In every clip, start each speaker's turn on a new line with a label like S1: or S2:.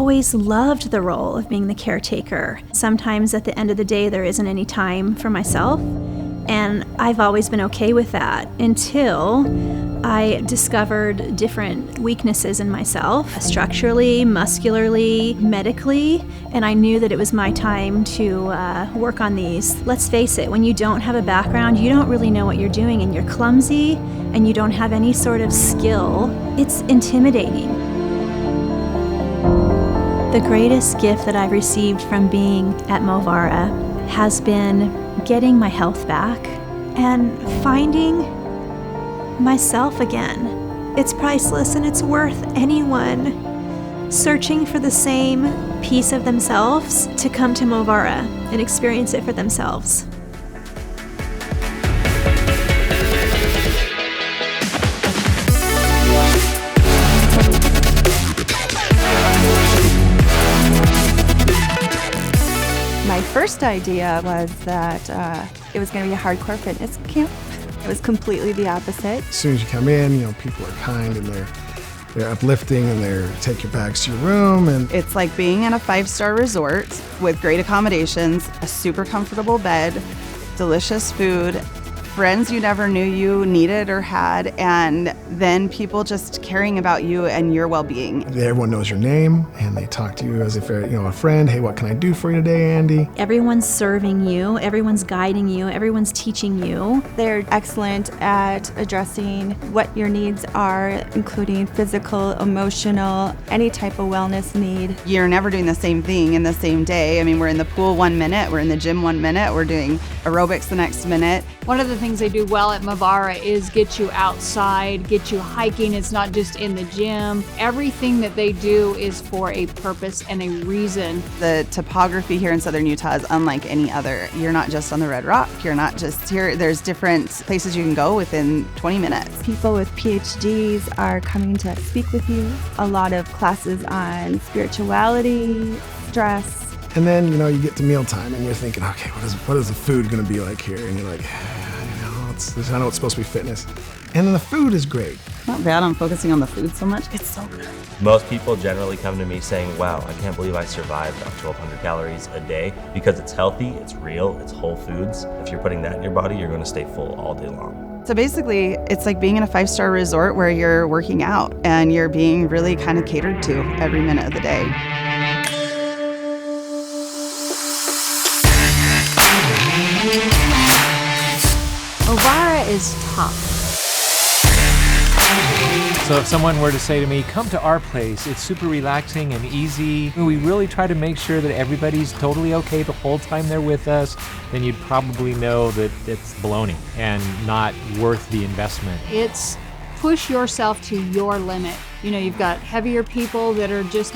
S1: always loved the role of being the caretaker. Sometimes at the end of the day, there isn't any time for myself, and I've always been okay with that until I discovered different weaknesses in myself, structurally, muscularly, medically, and I knew that it was my time to work on these. Let's face it, when you don't have a background, you don't really know what you're doing, and you're clumsy, and you don't have any sort of skill. It's intimidating. The greatest gift that I've received from being at Movara has been getting my health back and finding myself again. It's priceless, and it's worth anyone searching for the same piece of themselves to come to Movara and experience it for themselves.
S2: My first idea was that it was going to be a hardcore fitness camp. It was completely the opposite.
S3: As soon as you come in, people are kind, and they're uplifting, and they're take your bags to your room. And
S2: It's like being in a 5-star resort with great accommodations, a super comfortable bed, delicious food, friends you never knew you needed or had, and then people just caring about you and your well-being.
S3: Everyone knows your name, and they talk to you as if they're a friend. Hey, what can I do for you today, Andy?
S1: Everyone's serving you, everyone's guiding you, everyone's teaching you.
S4: They're excellent at addressing what your needs are, including physical, emotional, any type of wellness need.
S2: You're never doing the same thing in the same day. I mean, we're in the pool 1 minute, we're in the gym 1 minute, we're doing aerobics the next minute.
S5: One of the things they do well at Movara is get you outside, get you hiking. It's not just in the gym. Everything that they do is for a purpose and a reason.
S2: The topography here in southern Utah is unlike any other. You're not just on the Red Rock. You're not just here. There's different places you can go within 20 minutes.
S4: People with PhDs are coming to speak with you. A lot of classes on spirituality, stress.
S3: And then, you get to mealtime, and you're thinking, okay, what is the food going to be like here? And you're like, I know it's supposed to be fitness. And then the food is great.
S2: Not bad. I'm focusing on the food so much. It's so good.
S6: Most people generally come to me saying, wow, I can't believe I survived on 1,200 calories a day, because it's healthy, it's real, it's whole foods. If you're putting that in your body, you're going to stay full all day long.
S2: So basically, it's like being in a 5-star resort where you're working out and you're being really kind of catered to every minute of the day.
S5: Movara is tough.
S7: So if someone were to say to me, come to our place, it's super relaxing and easy, we really try to make sure that everybody's totally okay the whole time they're with us, then you'd probably know that it's baloney and not worth the investment.
S5: It's push yourself to your limit. You've got heavier people that are just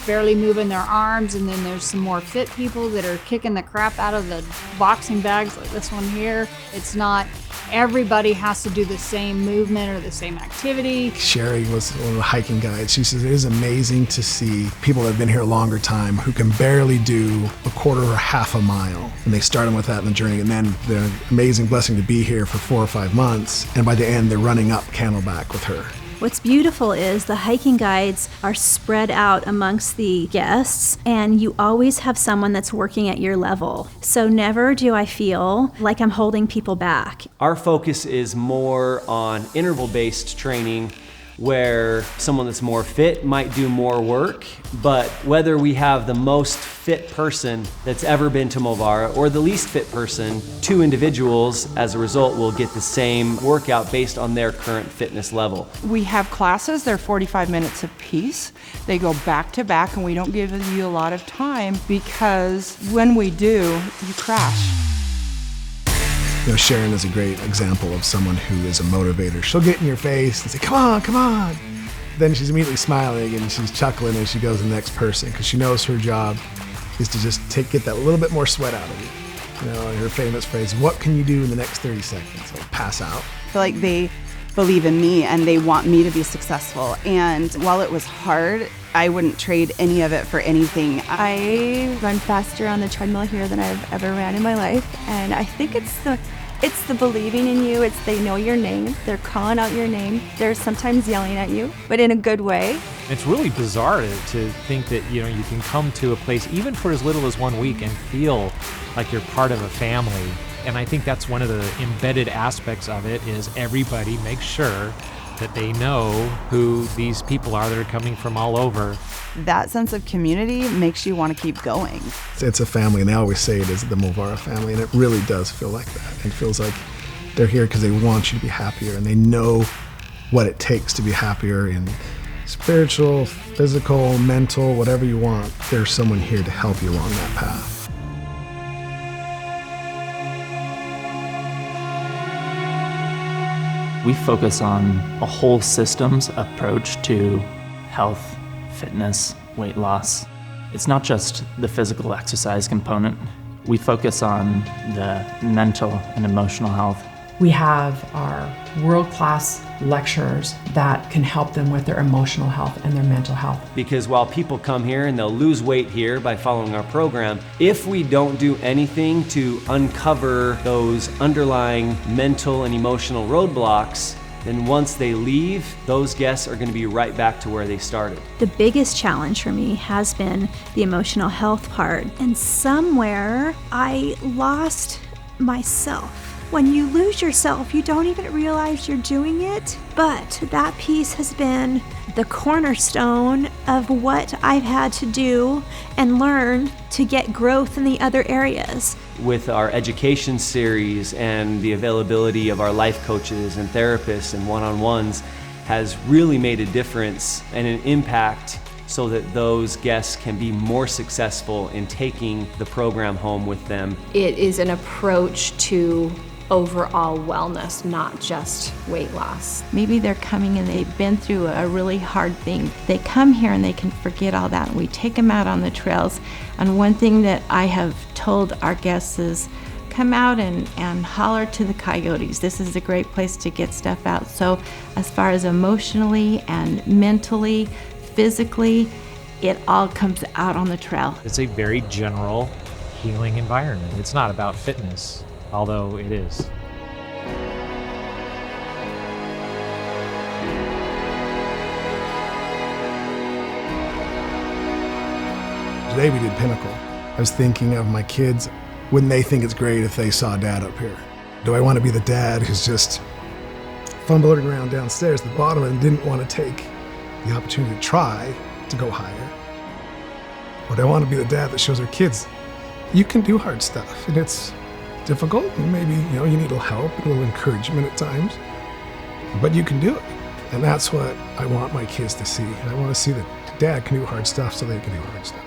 S5: barely moving their arms, and then there's some more fit people that are kicking the crap out of the boxing bags like this one here. It's not everybody has to do the same movement or the same activity.
S3: Sherry was one of the hiking guides. She says it is amazing to see people that have been here a longer time who can barely do a quarter or half a mile. And they start them with that in the journey, and then the amazing blessing to be here for 4 or 5 months. And by the end, they're running up Camelback with her.
S1: What's beautiful is the hiking guides are spread out amongst the guests, and you always have someone that's working at your level. So never do I feel like I'm holding people back.
S8: Our focus is more on interval-based training, where someone that's more fit might do more work, but whether we have the most fit person that's ever been to Movara or the least fit person, 2 individuals as a result will get the same workout based on their current fitness level.
S9: We have classes, they're 45 minutes apiece. They go back to back, and we don't give you a lot of time, because when we do, you crash.
S3: Sharon is a great example of someone who is a motivator. She'll get in your face and say, come on, come on. Then she's immediately smiling and she's chuckling as she goes to the next person, because she knows her job is to just get that little bit more sweat out of you. And her famous phrase, what can you do in the next 30 seconds? I'll pass out.
S2: I feel like they believe in me and they want me to be successful. And while it was hard, I wouldn't trade any of it for anything.
S4: I run faster on the treadmill here than I've ever ran in my life, and I think it's the It's the believing in you. It's they know your name. They're calling out your name. They're sometimes yelling at you, but in a good way.
S7: It's really bizarre to think that, you can come to a place even for as little as 1 week and feel like you're part of a family. And I think that's one of the embedded aspects of it is everybody makes sure that they know who these people are that are coming from all over.
S2: That sense of community makes you want to keep going.
S3: It's a family, and they always say it is the Movara family, and it really does feel like that. It feels like they're here because they want you to be happier, and they know what it takes to be happier in spiritual, physical, mental, whatever you want. There's someone here to help you along that path.
S10: We focus on a whole systems approach to health, fitness, weight loss. It's not just the physical exercise component. We focus on the mental and emotional health.
S11: We have our world-class lecturers that can help them with their emotional health and their mental health.
S8: Because while people come here and they'll lose weight here by following our program, if we don't do anything to uncover those underlying mental and emotional roadblocks, then once they leave, those guests are going to be right back to where they started.
S1: The biggest challenge for me has been the emotional health part. And somewhere I lost myself. When you lose yourself, you don't even realize you're doing it. But that piece has been the cornerstone of what I've had to do and learn to get growth in the other areas.
S8: With our education series and the availability of our life coaches and therapists and one-on-ones has really made a difference and an impact so that those guests can be more successful in taking the program home with them.
S12: It is an approach to overall wellness, not just weight loss.
S4: Maybe they're coming and they've been through a really hard thing. They come here and they can forget all that. We take them out on the trails. And one thing that I have told our guests is come out and holler to the coyotes. This is a great place to get stuff out. So as far as emotionally and mentally, physically, it all comes out on the trail.
S7: It's a very general healing environment. It's not about fitness, although it is.
S3: Today we did Pinnacle. I was thinking of my kids. Wouldn't they think it's great if they saw Dad up here? Do I want to be the dad who's just fumbling around downstairs at the bottom and didn't want to take the opportunity to try to go higher? Or do I want to be the dad that shows our kids, you can do hard stuff, and it's difficult, and maybe you need a little help, a little encouragement at times, but you can do it. And that's what I want my kids to see. I want to see that Dad can do hard stuff so they can do hard stuff.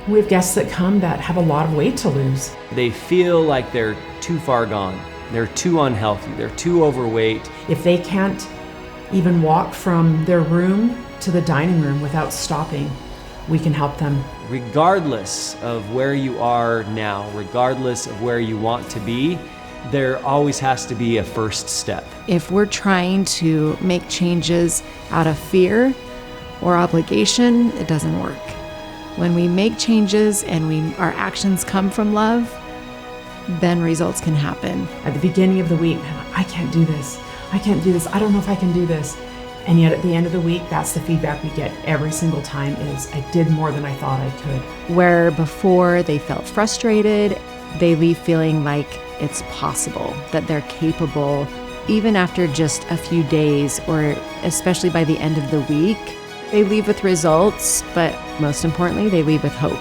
S11: We have guests that come that have a lot of weight to lose.
S8: They feel like they're too far gone. They're too unhealthy. They're too overweight.
S11: If they can't even walk from their room to the dining room without stopping, we can help them.
S8: Regardless of where you are now, regardless of where you want to be, there always has to be a first step.
S12: If we're trying to make changes out of fear or obligation, it doesn't work. When we make changes and our actions come from love, then results can happen.
S11: At the beginning of the week, I can't do this. I can't do this. I don't know if I can do this. And yet at the end of the week, that's the feedback we get every single time is, I did more than I thought I could.
S12: Where before they felt frustrated, they leave feeling like it's possible, that they're capable, even after just a few days, or especially by the end of the week. They leave with results, but most importantly, they leave with hope.